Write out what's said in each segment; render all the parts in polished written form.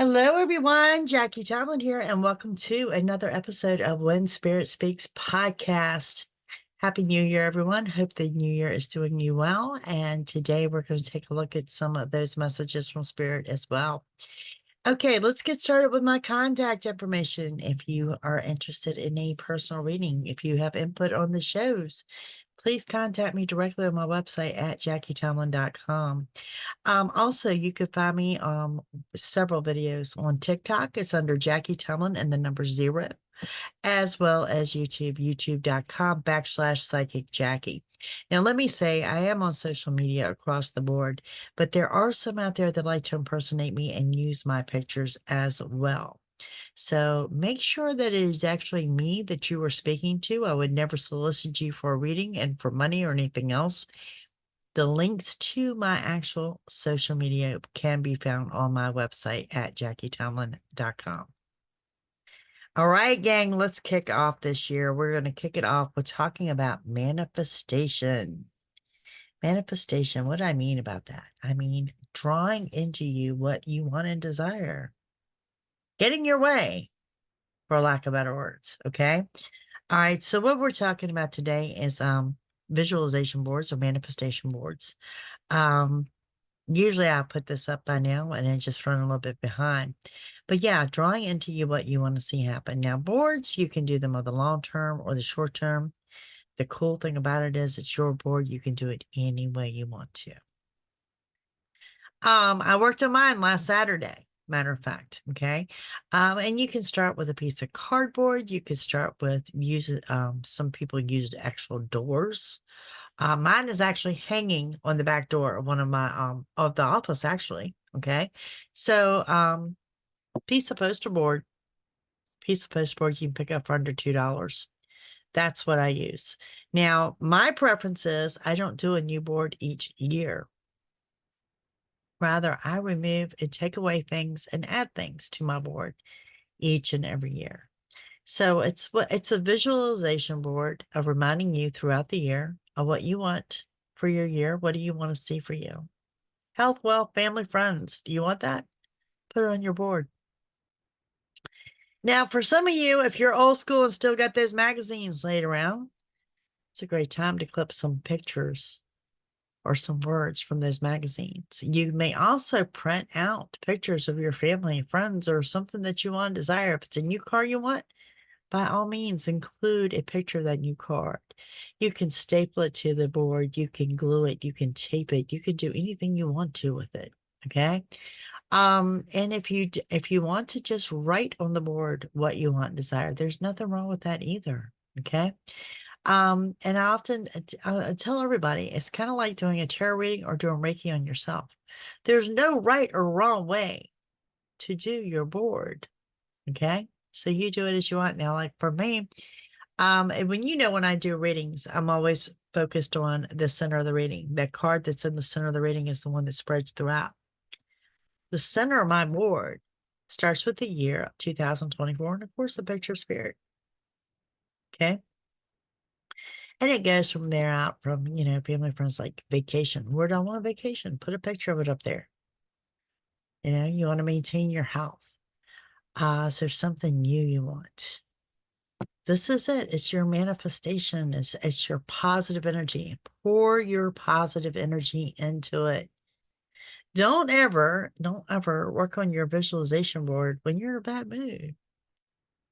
Hello, everyone. Jackie-Tomlin here, and welcome to another episode of When Spirit Speaks podcast. Happy New Year, everyone. Hope the new year is doing you well. And today we're going to take a look at some of those messages from Spirit as well. Okay, let's get started with my contact information. If you are interested in a personal reading, if you have input on the shows, please contact me directly on my website at JackieTomlin.com. Also, you could find me several videos on TikTok. It's under Jackie-Tomlin and the number 0, as well as YouTube, youtube.com/psychicjackie. Now, let me say, I am on social media across the board, but there are some out there that like to impersonate me and use my pictures as well. So make sure that it is actually me that you are speaking to. I would never solicit you for a reading and for money or anything else. The links to my actual social media can be found on my website at JackieTomlin.com. All right, gang, let's kick off this year. We're going to kick it off with talking about manifestation. Manifestation, what do I mean about that? I mean, drawing into you what you want and desire. Getting your way, for lack of better words, okay? All right, so what we're talking about today is visualization boards or manifestation boards. Usually I put this up by now and then just run a little bit behind. But yeah, drawing into you what you want to see happen. Now, boards, you can do them on the long term or the short term. The cool thing about it is it's your board. You can do it any way you want to. I worked on mine last Saturday, matter of fact. Okay. And you can start with a piece of cardboard. You could start with some people used actual doors. Mine is actually hanging on the back door of one of my of the office, actually. Okay. So piece of poster board you can pick up for under $2. That's what I use. Now, my preference is I don't do a new board each year. Rather, I remove and take away things and add things to my board each and every year. So it's a visualization board of reminding you throughout the year of what you want for your year. What do you want to see for you? Health, wealth, family, friends. Do you want that? Put it on your board. Now, for some of you, if you're old school and still got those magazines laid around, it's a great time to clip some pictures or some words from those magazines. You may also print out pictures of your family and friends or something that you want to desire. If it's a new car you want, by all means, include a picture of that new card. You can staple it to the board. You can glue it. You can tape it. You can do anything you want to with it. Okay. And if you want to just write on the board what you want and desire, there's nothing wrong with that either. Okay. And I often tell everybody it's kind of like doing a tarot reading or doing Reiki on yourself. There's no right or wrong way to do your board. Okay. So you do it as you want. Now, like for me, and when I do readings, I'm always focused on the center of the reading. That card that's in the center of the reading is the one that spreads throughout. The center of my board starts with the year of 2024, and of course, the picture of spirit. Okay. And it goes from there out from, family, friends, like vacation. Where do I want a vacation? Put a picture of it up there. You want to maintain your health. Is there something new you want? This is it. It's your manifestation. It's your positive energy. Pour your positive energy into it. Don't ever work on your visualization board when you're in a bad mood,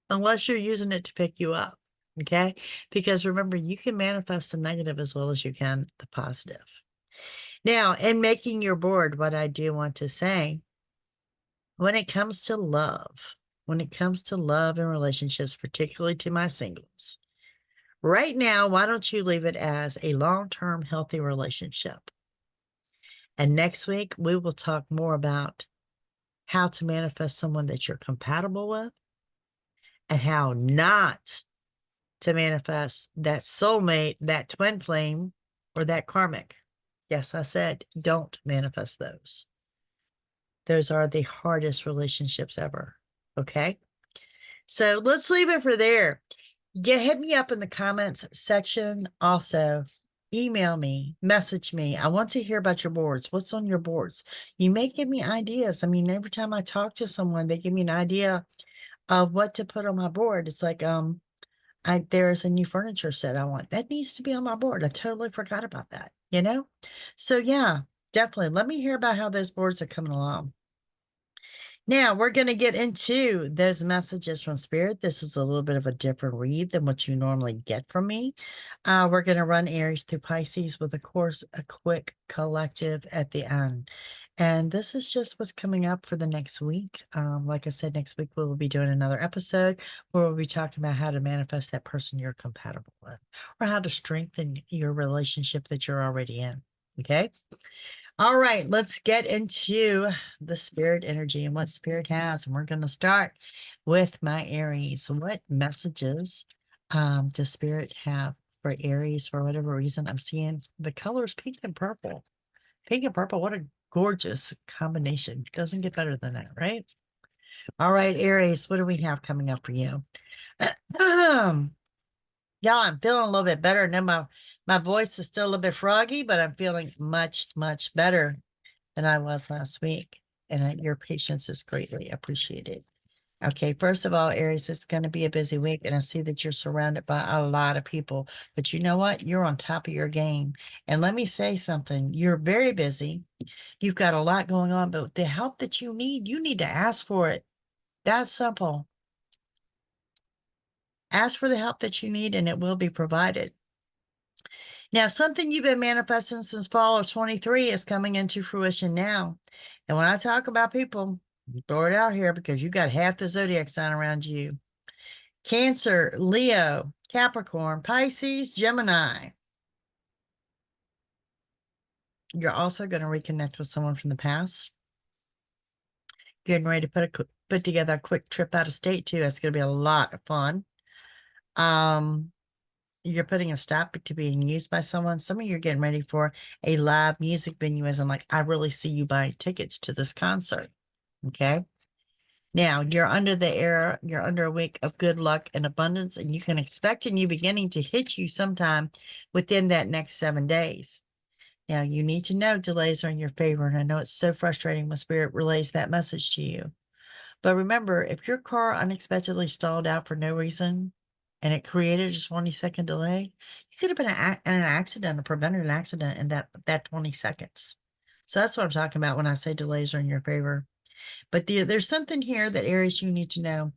unless you're using it to pick you up. Okay? Because remember, you can manifest the negative as well as you can the positive. Now, in making your board, what I do want to say, when it comes to love and relationships, particularly to my singles, right now, why don't you leave it as a long-term healthy relationship? And next week, we will talk more about how to manifest someone that you're compatible with and how not to manifest that soulmate, that twin flame, or that karmic. Yes, I said, don't manifest those. Those are the hardest relationships ever. Okay. So let's leave it for there. Hit me up in the comments section. Also, email me, message me. I want to hear about your boards. What's on your boards? You may give me ideas. I mean, every time I talk to someone, they give me an idea of what to put on my board. It's like, there's a new furniture set I want. That needs to be on my board. I totally forgot about that, you know? So yeah, definitely. Let me hear about how those boards are coming along. Now we're going to get into those messages from Spirit. This is a little bit of a different read than what you normally get from me. We're going to run Aries through Pisces with, of course, a quick collective at the end. And this is just what's coming up for the next week. Like I said, next week we'll be doing another episode where we'll be talking about how to manifest that person you're compatible with, or how to strengthen your relationship that you're already in. Okay. All right, let's get into the spirit energy and what spirit has. And we're going to start with my Aries. What messages does spirit have for Aries? For whatever reason, I'm seeing the colors pink and purple. Pink and purple, what a gorgeous combination. Doesn't get better than that, right? All right, Aries, what do we have coming up for you? Yeah, I'm feeling a little bit better. Now my voice is still a little bit froggy, but I'm feeling much, much better than I was last week. And your patience is greatly appreciated. Okay, first of all, Aries, it's going to be a busy week, and I see that you're surrounded by a lot of people. But you know what? You're on top of your game. And let me say something. You're very busy. You've got a lot going on, but the help that you need to ask for it. That's simple. Ask for the help that you need, and it will be provided. Now, something you've been manifesting since fall of 23 is coming into fruition now. And when I talk about people, throw it out here because you got half the zodiac sign around you. Cancer, Leo, Capricorn, Pisces, Gemini. You're also going to reconnect with someone from the past. Getting ready to put together a quick trip out of state too. It's going to be a lot of fun. You're putting a stop to being used by someone. Some of you are getting ready for a live music venue, as I'm like, I really see you buying tickets to this concert. Okay. Now you're under a week of good luck and abundance, and you can expect a new beginning to hit you sometime within that next 7 days. Now you need to know delays are in your favor. And I know it's so frustrating when Spirit relays that message to you. But remember, if your car unexpectedly stalled out for no reason and it created a 20-second delay, you could have been in an accident or prevented an accident in that 20 seconds. So that's what I'm talking about when I say delays are in your favor. But there's something here that Aries you need to know.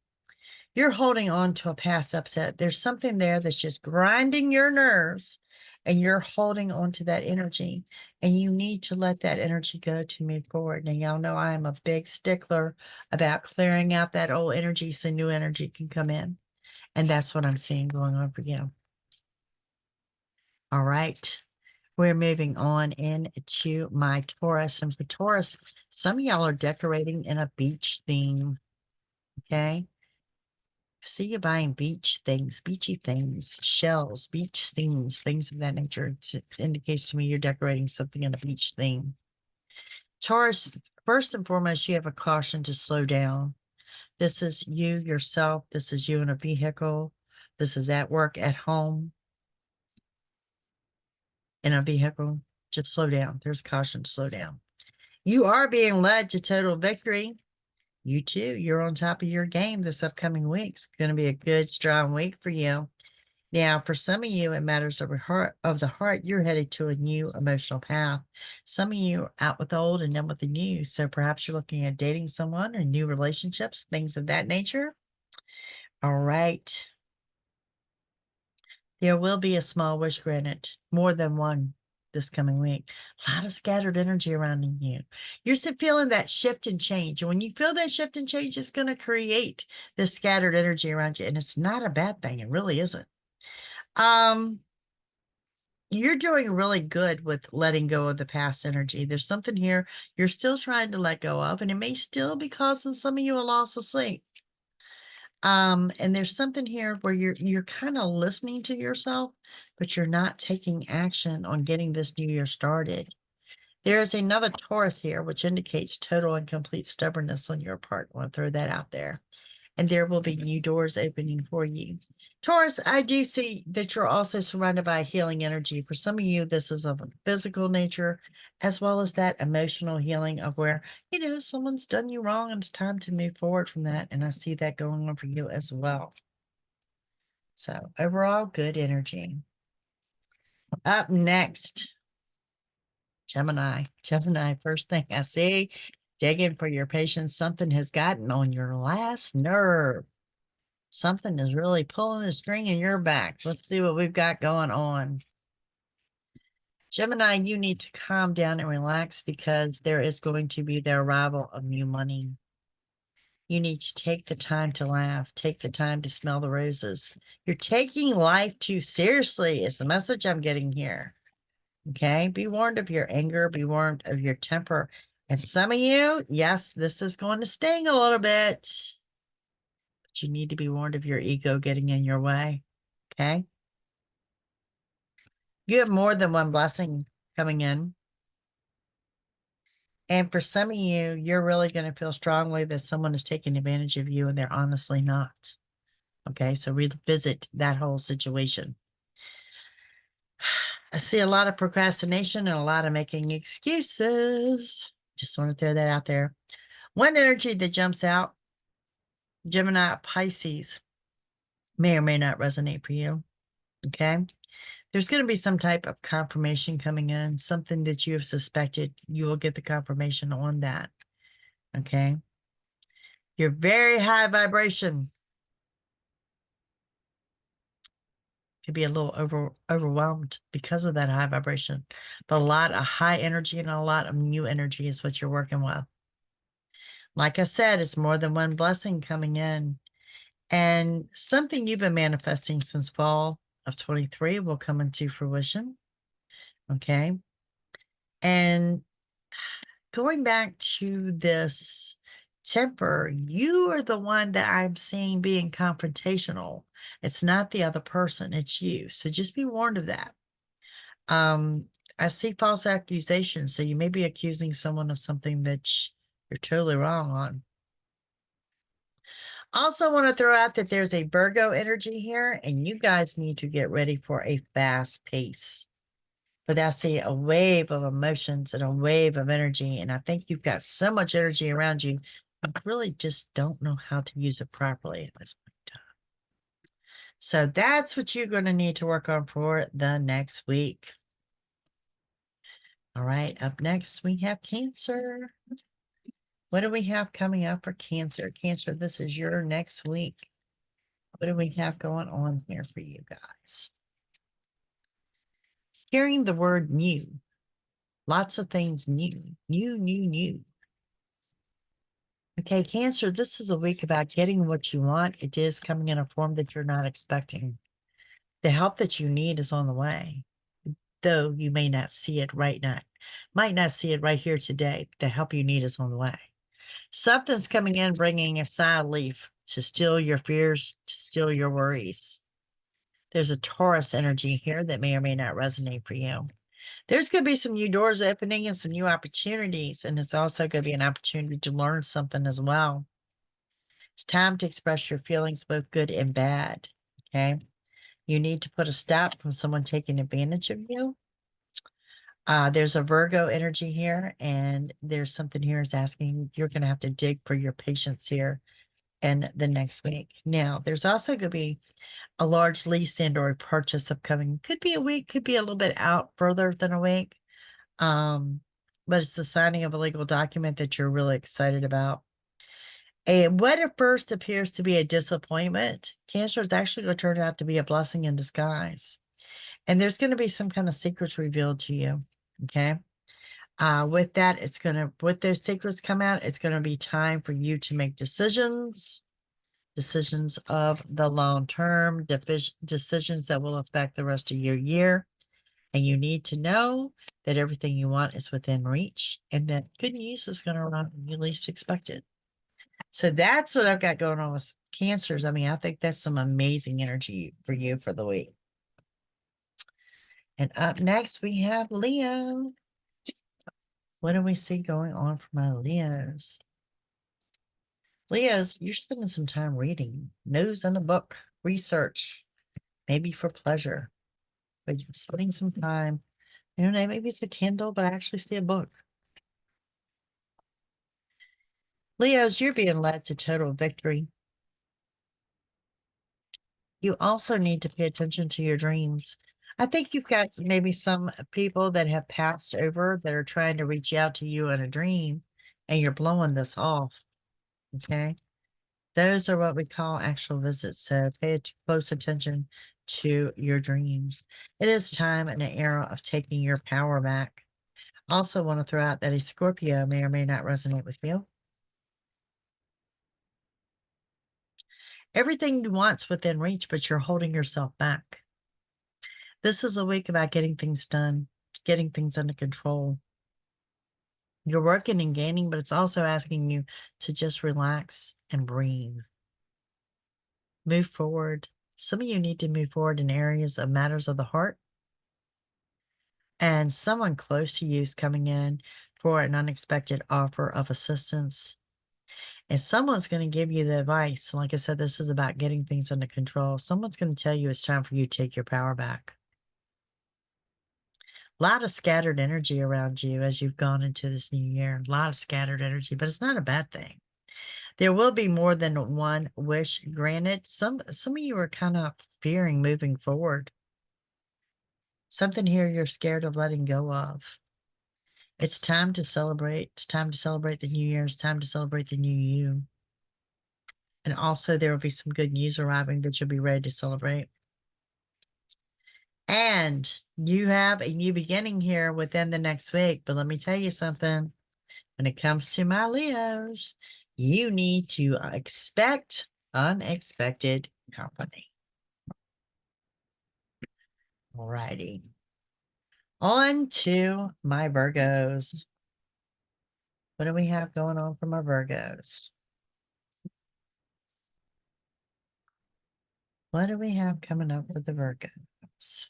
You're holding on to a past upset. There's something there that's just grinding your nerves, and you're holding on to that energy, and you need to let that energy go to move forward. Now, y'all know I am a big stickler about clearing out that old energy so new energy can come in. And that's what I'm seeing going on for you. All right. We're moving on into my Taurus. And for Taurus, some of y'all are decorating in a beach theme. Okay. I see you buying beach things, beachy things, shells, beach themes, things of that nature. It indicates to me you're decorating something in a beach theme. Taurus, first and foremost, you have a caution to slow down. This is you yourself. This is you in a vehicle. This is at work, at home, in a vehicle. Just slow down. There's caution to slow down. You are being led to total victory. You too. You're on top of your game this upcoming week. It's going to be a good, strong week for you. Now, for some of you, in matters of the heart, you're headed to a new emotional path. Some of you are out with the old and in with the new. So perhaps you're looking at dating someone or new relationships, things of that nature. All right. There will be a small wish granted, more than one this coming week. A lot of scattered energy around you. You're still feeling that shift and change. And when you feel that shift and change, it's going to create this scattered energy around you. And it's not a bad thing. It really isn't. You're doing really good with letting go of the past energy. There's something here you're still trying to let go of, and it may still be causing some of you a loss of sleep. And there's something here where you're kind of listening to yourself, but you're not taking action on getting this new year started. There is another Taurus here, which indicates total and complete stubbornness on your part. I want to throw that out there. and there will be new doors opening for you. Taurus, I do see that you're also surrounded by healing energy. For some of you, this is of a physical nature, as well as that emotional healing of where, someone's done you wrong and it's time to move forward from that. And I see that going on for you as well. So overall, good energy. Up next, Gemini. Gemini, first thing I see, digging for your patience. Something has gotten on your last nerve. Something is really pulling a string in your back. Let's see what we've got going on. Gemini, you need to calm down and relax because there is going to be the arrival of new money. You need to take the time to laugh, take the time to smell the roses. You're taking life too seriously is the message I'm getting here. Okay, be warned of your anger, be warned of your temper. And some of you, yes, this is going to sting a little bit, but you need to be warned of your ego getting in your way. Okay. You have more than one blessing coming in. And for some of you, you're really going to feel strongly that someone is taking advantage of you and they're honestly not. Okay, so revisit that whole situation. I see a lot of procrastination and a lot of making excuses. Just want to throw that out there. One energy that jumps out, Gemini, Pisces, may or may not resonate for you. Okay. There's going to be some type of confirmation coming in, something that you have suspected. You will get the confirmation on that. Okay. You're very high vibration. Could be a little overwhelmed because of that high vibration, but a lot of high energy and a lot of new energy is what you're working with. Like I said, it's more than one blessing coming in, and something you've been manifesting since fall of 23 will come into fruition. Okay. And going back to this temper, you are the one that I'm seeing being confrontational. It's not the other person, it's you. So just be warned of that. I see false accusations. So you may be accusing someone of something that you're totally wrong on. Also want to throw out that there's a Virgo energy here, and you guys need to get ready for a fast pace. But I see a wave of emotions and a wave of energy, and I think you've got so much energy around you, you really just don't know how to use it properly at this point in time. So that's what you're going to need to work on for the next week. All right, up next we have Cancer. What do we have coming up for Cancer? Cancer, this is your next week. What do we have going on here for you guys? Hearing the word new. Lots of things new. New. Okay, Cancer, this is a week about getting what you want. It is coming in a form that you're not expecting. The help that you need is on the way, though you may not see it right now. Might not see it right here today. The help you need is on the way. Something's coming in, bringing a side leaf to steal your fears, to steal your worries. There's a Taurus energy here that may or may not resonate for you. There's going to be some new doors opening and some new opportunities, and it's also going to be an opportunity to learn something as well. It's time to express your feelings, both good and bad, okay? You need to put a stop from someone taking advantage of you. There's a Virgo energy here, and there's something here is asking, you're going to have to dig for your patience here in the next week. Now, there's also going to be a large lease and or a purchase upcoming. Could be a week, could be a little bit out further than a week. But it's the signing of a legal document that you're really excited about. And what at first appears to be a disappointment, Cancer, is actually going to turn out to be a blessing in disguise. And there's going to be some kind of secrets revealed to you. Okay. With that, with those secrets come out, it's going to be time for you to make decisions of the long term, decisions that will affect the rest of your year. And you need to know that everything you want is within reach and that good news is going to arrive when you least expect it. So that's what I've got going on with Cancers. I mean, I think that's some amazing energy for you for the week. And up next, we have Leo. What do we see going on for my Leos? Leos, you're spending some time reading, nose in a book, research, maybe for pleasure, but you're spending some time. You know, maybe it's a Kindle, but I actually see a book. Leos, you're being led to total victory. You also need to pay attention to your dreams. I think you've got maybe some people that have passed over that are trying to reach out to you in a dream, and you're blowing this off. Okay. Those are what we call actual visits. So pay close attention to your dreams. It is time and an era of taking your power back. Also want to throw out that a Scorpio may or may not resonate with you. Everything you want's within reach, but you're holding yourself back. This is a week about getting things done, getting things under control. You're working and gaining, but it's also asking you to just relax and breathe. Move forward. Some of you need to move forward in areas of matters of the heart. And someone close to you is coming in for an unexpected offer of assistance. And someone's going to give you the advice. Like I said, this is about getting things under control. Someone's going to tell you it's time for you to take your power back. A lot of scattered energy around you as you've gone into this new year. A lot of scattered energy, but it's not a bad thing. There will be more than one wish granted. Some of you are kind of fearing moving forward. Something here you're scared of letting go of. It's time to celebrate. It's time to celebrate the new year. It's time to celebrate the new you. And also there will be some good news arriving that you'll be ready to celebrate. And you have a new beginning here within the next week. But let me tell you something. When it comes to my Leos, you need to expect unexpected company. Alrighty. On to my Virgos. What do we have going on for my Virgos? What do we have coming up for the Virgos?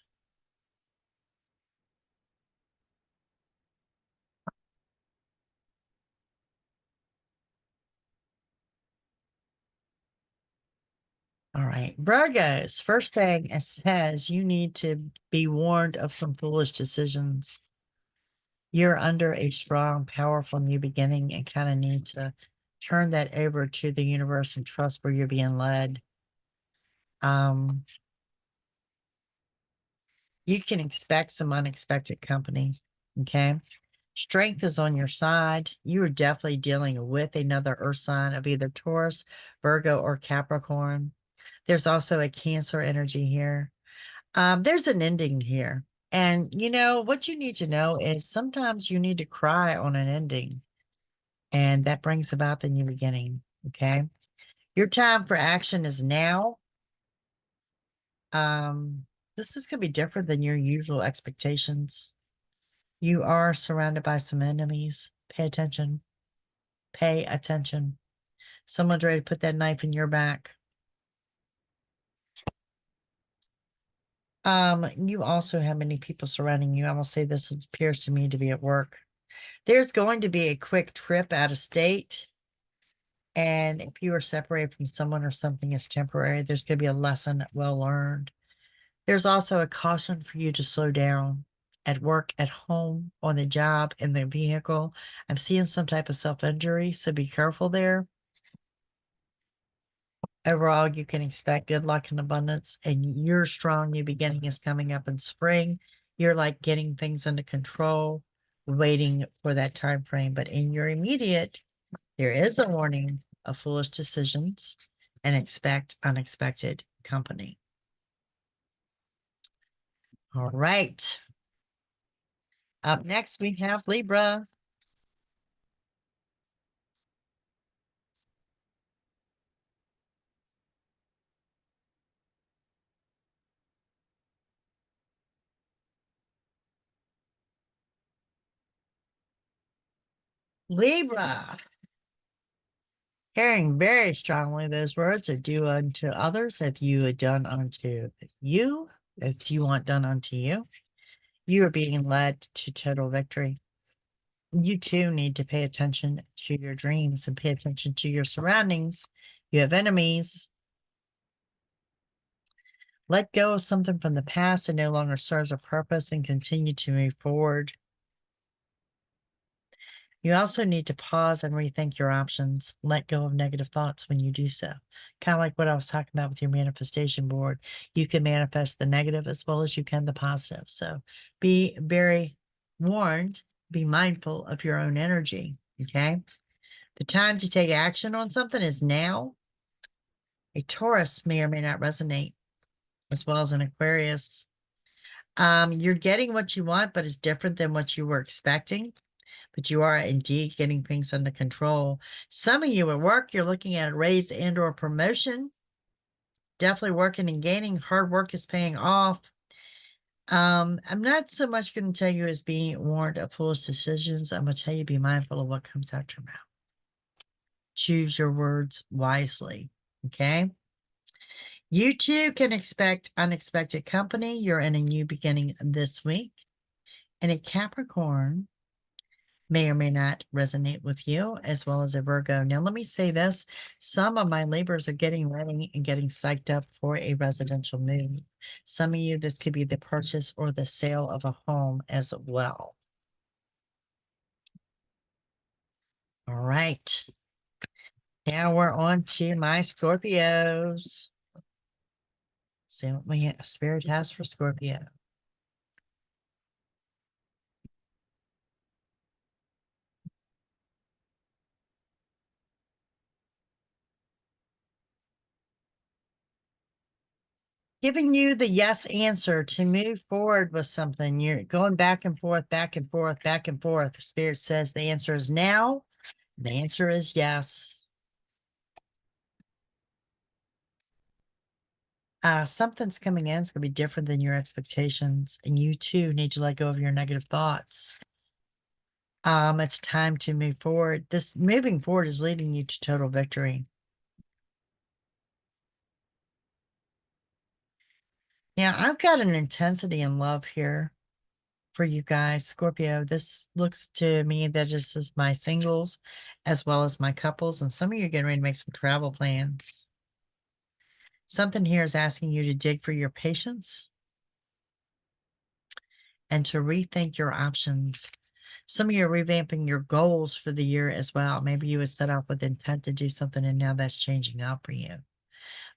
All right, Virgos, first thing it says you need to be warned of some foolish decisions. You're under a strong, powerful new beginning and kind of need to turn that over to the universe and trust where you're being led. You can expect some unexpected company, okay? Strength is on your side. You are definitely dealing with another earth sign of either Taurus, Virgo, or Capricorn. There's also a Cancer energy here. There's an ending here. And you know, what you need to know is sometimes you need to cry on an ending. And that brings about the new beginning. Okay. Your time for action is now. This is going to be different than your usual expectations. You are surrounded by some enemies. Pay attention. Pay attention. Someone's ready to put that knife in your back. You also have many people surrounding you. I will say this appears to me to be at work. There's going to be a quick trip out of state. And if you are separated from someone or something is temporary, there's going to be a lesson well learned. There's also a caution for you to slow down at work, at home, on the job, in the vehicle. I'm seeing some type of self-injury, so be careful there. Overall, you can expect good luck and abundance, and your strong new beginning is coming up in spring. You're like getting things under control, waiting for that time frame. But in your immediate, there is a warning of foolish decisions and expect unexpected company. All right. Up next, we have Libra. Libra. Hearing very strongly those words that do unto others, if you had done unto you, if you want done unto you, you are being led to total victory. You too need to pay attention to your dreams and pay attention to your surroundings. You have enemies. Let go of something from the past that no longer serves a purpose and continue to move forward. You also need to pause and rethink your options. Let go of negative thoughts when you do so. Kind of like what I was talking about with your manifestation board. You can manifest the negative as well as you can the positive. So be very warned, be mindful of your own energy. Okay. The time to take action on something is now. A Taurus may or may not resonate, as well as an Aquarius. You're getting what you want, but it's different than what you were expecting. But you are indeed getting things under control. Some of you at work, you're looking at a raise and or promotion. Definitely working and gaining. Hard work is paying off. I'm not so much going to tell you as being warned of foolish decisions. I'm going to tell you be mindful of what comes out your mouth. Choose your words wisely. Okay. You too can expect unexpected company. You're in a new beginning this week. And a Capricorn may or may not resonate with you, as well as a Virgo. Now, let me say this. Some of my Libras are getting ready and getting psyched up for a residential move. Some of you, this could be the purchase or the sale of a home as well. All right. Now we're on to my Scorpios. See what my spirit has for Scorpio. Giving you the yes answer to move forward with something. You're going back and forth, back and forth, back and forth. The spirit says the answer is now. The answer is yes. Something's coming in. It's going to be different than your expectations. And you too need to let go of your negative thoughts. It's time to move forward. This moving forward is leading you to total victory. Now, I've got an intensity in love here for you guys, Scorpio. This looks to me that this is my singles as well as my couples, and some of you are getting ready to make some travel plans. Something here is asking you to dig for your patience and to rethink your options. Some of you are revamping your goals for the year as well. Maybe you would set off with intent to do something and now that's changing out for you.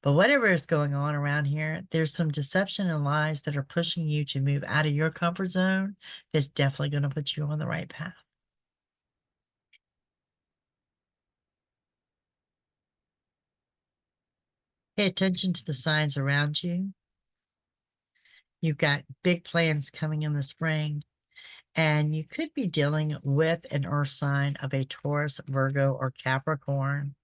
But whatever is going on around here, there's some deception and lies that are pushing you to move out of your comfort zone. That's definitely going to put you on the right path. Pay attention to the signs around you. You've got big plans coming in the spring, and you could be dealing with an earth sign of a Taurus, Virgo, or Capricorn.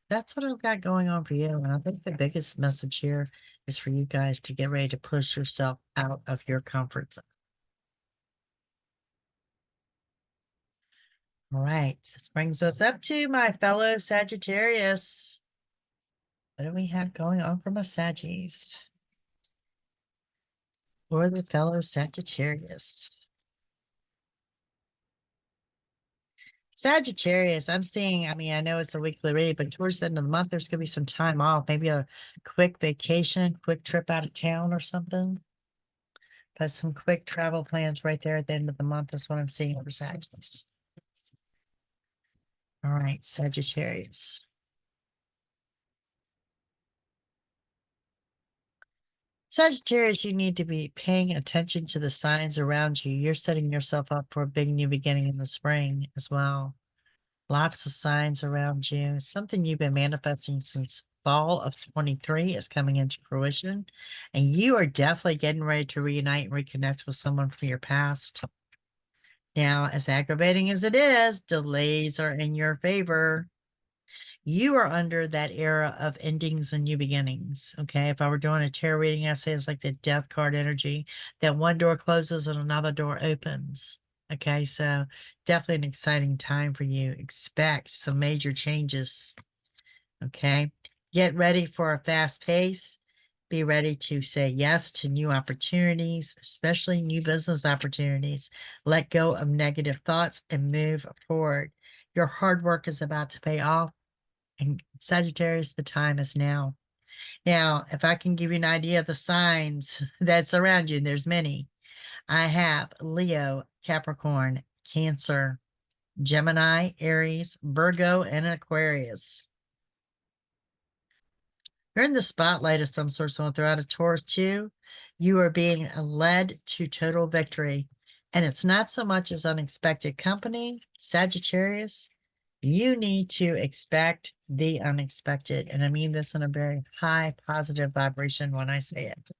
That's what I've got going on for you. And I think the biggest message here is for you guys to get ready to push yourself out of your comfort zone. All right. This brings us up to my fellow Sagittarius. What do we have going on for my Saggies? For the fellow Sagittarius. Sagittarius, I'm seeing, I mean, I know it's a weekly read, but towards the end of the month, there's going to be some time off, maybe a quick vacation, quick trip out of town or something. But some quick travel plans right there at the end of the month is what I'm seeing for Sagittarius. All right, Sagittarius. Sagittarius, you need to be paying attention to the signs around you. You're setting yourself up for a big new beginning in the spring as well. Lots of signs around you. Something you've been manifesting since fall of 23 is coming into fruition. And you are definitely getting ready to reunite and reconnect with someone from your past. Now, as aggravating as it is, delays are in your favor. You are under that era of endings and new beginnings. Okay. If I were doing a tarot reading, I say it's like the death card energy, that one door closes and another door opens. Okay. So definitely an exciting time for you. Expect some major changes. Okay. Get ready for a fast pace. Be ready to say yes to new opportunities, especially new business opportunities. Let go of negative thoughts and move forward. Your hard work is about to pay off. And Sagittarius, the time is now. Now, if I can give you an idea of the signs that's around you, and there's many, I have Leo, Capricorn, Cancer, Gemini, Aries, Virgo, and Aquarius. You're in the spotlight of some sort, someone throw out a Taurus too. You are being led to total victory. And it's not so much as unexpected company, Sagittarius. You need to expect the unexpected. And I mean this in a very high positive vibration when I say it.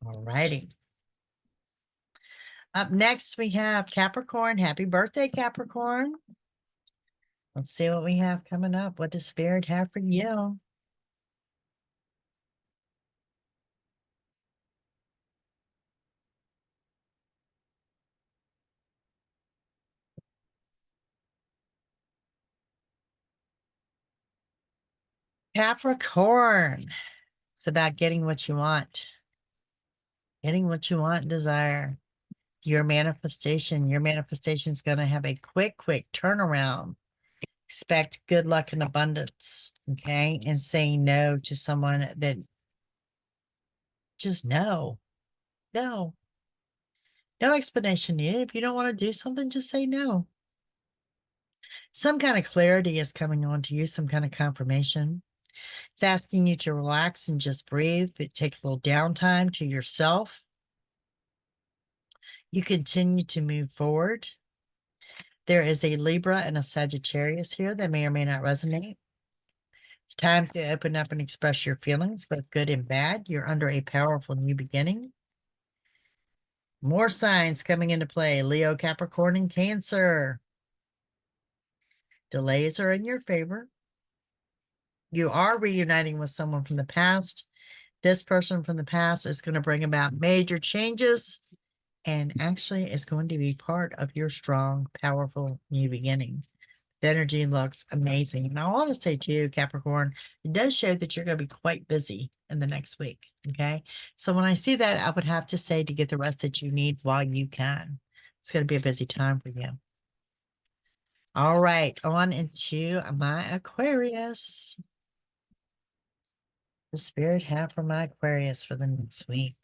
All righty. Up next, we have Capricorn. Happy birthday, Capricorn. Let's see what we have coming up. What does Spirit have for you? Capricorn. It's about getting what you want. Getting what you want and desire. Your manifestation is going to have a quick turnaround. Expect good luck and abundance. Okay. And saying no to someone that just no. No. No explanation needed. If you don't want to do something, just say no. Some kind of clarity is coming on to you, some kind of confirmation. It's asking you to relax and just breathe, but take a little downtime to yourself. You continue to move forward. There is a Libra and a Sagittarius here that may or may not resonate. It's time to open up and express your feelings, both good and bad. You're under a powerful new beginning. More signs coming into play. Leo, Capricorn, and Cancer. Delays are in your favor. You are reuniting with someone from the past. This person from the past is going to bring about major changes and actually is going to be part of your strong, powerful new beginning. The energy looks amazing. And I want to say to you, Capricorn, it does show that you're going to be quite busy in the next week. Okay. So when I see that, I would have to say to get the rest that you need while you can. It's going to be a busy time for you. All right. On into my Aquarius. The Spirit have for my Aquarius for the next week.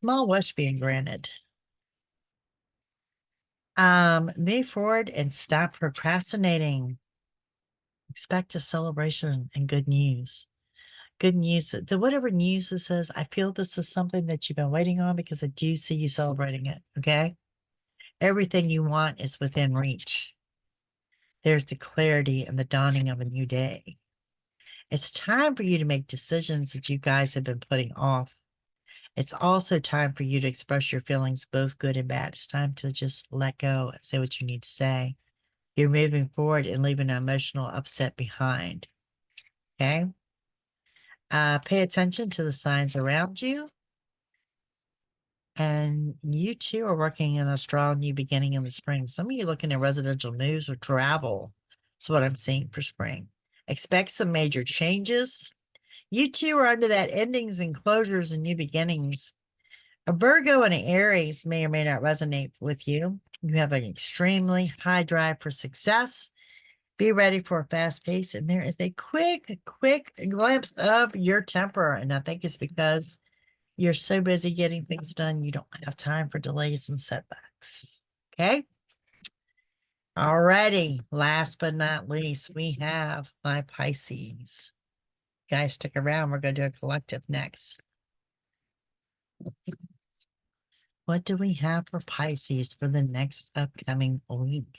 Small wish being granted. Move forward and stop procrastinating. Expect a celebration and good news. Good news. Whatever news this is, I feel this is something that you've been waiting on because I do see you celebrating it. Okay. Everything you want is within reach. There's the clarity and the dawning of a new day. It's time for you to make decisions that you guys have been putting off. It's also time for you to express your feelings, both good and bad. It's time to just let go and say what you need to say. You're moving forward and leaving an emotional upset behind. Okay. Pay attention to the signs around you. And you too are working in a strong new beginning in the spring. Some of you looking at residential moves or travel. That's what I'm seeing for spring. Expect some major changes. You two are under that endings and closures and new beginnings. A Virgo and an Aries may or may not resonate with you. You have an extremely high drive for success. Be ready for a fast pace. And there is a quick glimpse of your temper. And I think it's because you're so busy getting things done, you don't have time for delays and setbacks. Okay. Alrighty. Last but not least, we have my Pisces. Guys, stick around. We're going to do a collective next. What do we have for Pisces for the next upcoming week?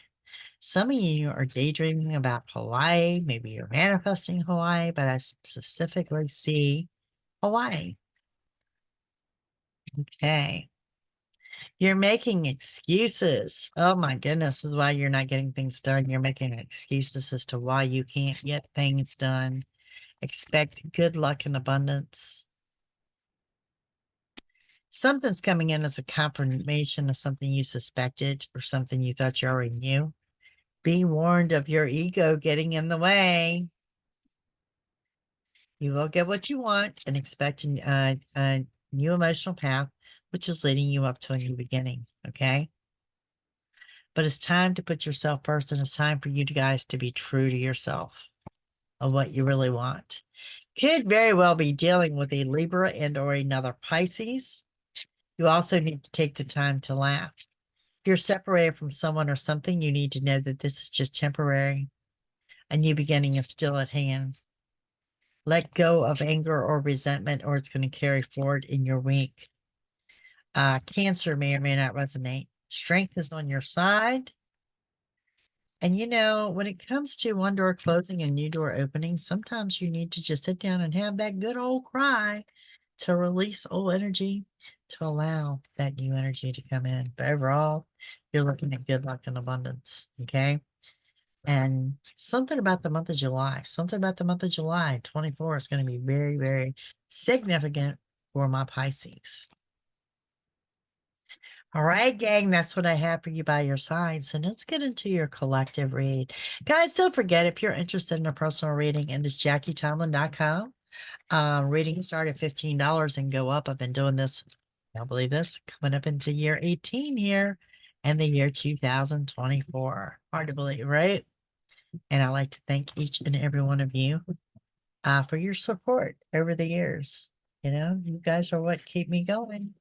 Some of you are daydreaming about Hawaii. Maybe you're manifesting Hawaii, but I specifically see Hawaii. Okay. You're making excuses. Oh my goodness, this is why you're not getting things done. You're making excuses as to why you can't get things done. Expect good luck and abundance. Something's coming in as a confirmation of something you suspected or something you thought you already knew. Be warned of your ego getting in the way. You will get what you want and expect a new emotional path, which is leading you up to a new beginning. Okay. But it's time to put yourself first, and it's time for you guys to be true to yourself of what you really want. Could very well be dealing with a Libra and or another Pisces. You also need to take the time to laugh. If you're separated from someone or something, you need to know that this is just temporary. A new beginning is still at hand. Let go of anger or resentment, or it's going to carry forward in your week. Cancer may or may not resonate. Strength is on your side. And when it comes to one door closing and new door opening, sometimes you need to just sit down and have that good old cry to release old energy, to allow that new energy to come in. But overall, you're looking at good luck and abundance. Okay. And something about the month of July, 24 is going to be very, very significant for my Pisces. All right, gang, that's what I have for you by your side. So let's get into your collective read. Guys, don't forget, if you're interested in a personal reading, and it's JackieTomlin.com. Readings start at $15 and go up. I've been doing this, can't believe this, coming up into year 18 here and the year 2024. Hard to believe, right? And I'd like to thank each and every one of you for your support over the years. You guys are what keep me going.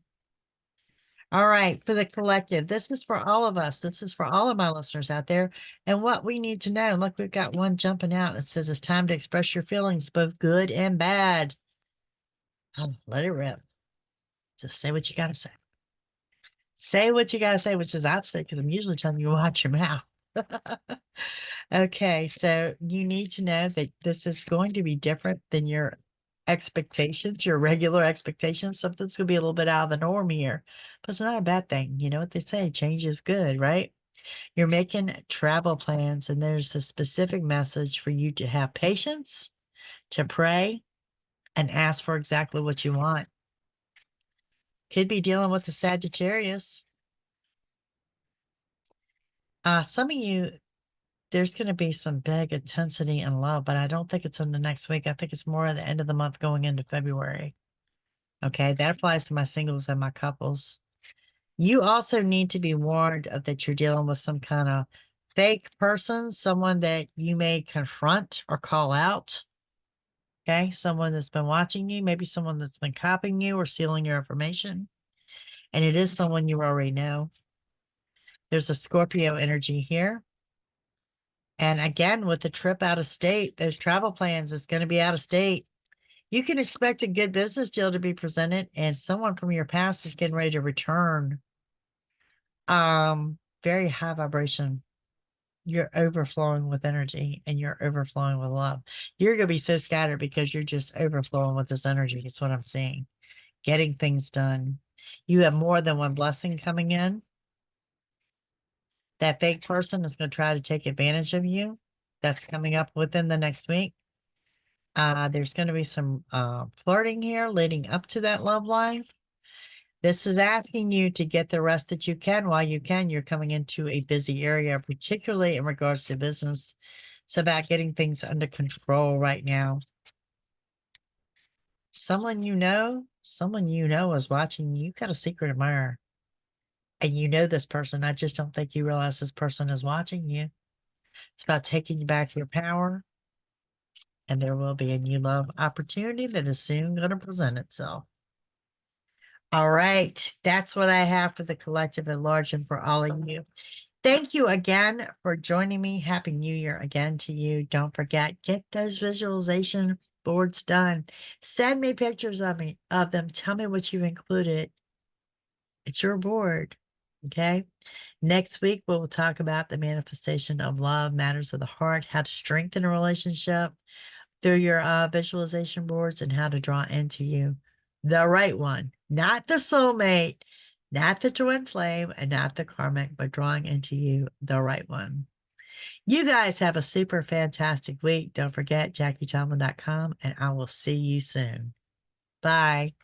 All right, for the collective, this is for all of us. This is for all of my listeners out there. And what we need to know, look, we've got one jumping out. It says it's time to express your feelings, both good and bad. Oh, let it rip. Just say what you got to say. Say what you got to say, which is opposite because I'm usually telling you to watch your mouth. Okay, so you need to know that this is going to be different than your expectations, your regular expectations. Something's going to be a little bit out of the norm here, but it's not a bad thing. You know what they say, change is good, right? You're making travel plans, and there's a specific message for you to have patience, to pray, and ask for exactly what you want. Could be dealing with the Sagittarius. Some of you, there's going to be some big intensity and love, but I don't think it's in the next week. I think it's more at the end of the month going into February. Okay, that applies to my singles and my couples. You also need to be warned of that you're dealing with some kind of fake person, someone that you may confront or call out. Okay, someone that's been watching you, maybe someone that's been copying you or stealing your information. And it is someone you already know. There's a Scorpio energy here. And again, with the trip out of state, those travel plans, it's going to be out of state. You can expect a good business deal to be presented, and someone from your past is getting ready to return. Very high vibration. You're overflowing with energy and you're overflowing with love. You're going to be so scattered because you're just overflowing with this energy. It's what I'm seeing. Getting things done. You have more than one blessing coming in. That fake person is going to try to take advantage of you. That's coming up within the next week. There's going to be some flirting here leading up to that love life. This is asking you to get the rest that you can while you can. You're coming into a busy area, particularly in regards to business. It's about getting things under control right now. Someone you know is watching you. You've got a secret admirer. And you know this person. I just don't think you realize this person is watching you. It's about taking back your power. And there will be a new love opportunity that is soon going to present itself. All right. That's what I have for the collective at large and for all of you. Thank you again for joining me. Happy New Year again to you. Don't forget, get those visualization boards done. Send me pictures of them. Tell me what you included. It's your board. Okay. Next week, we'll talk about the manifestation of love, matters of the heart, how to strengthen a relationship through your visualization boards, and how to draw into you the right one, not the soulmate, not the twin flame, and not the karmic, but drawing into you the right one. You guys have a super fantastic week. Don't forget JackieTomlin.com, and I will see you soon. Bye.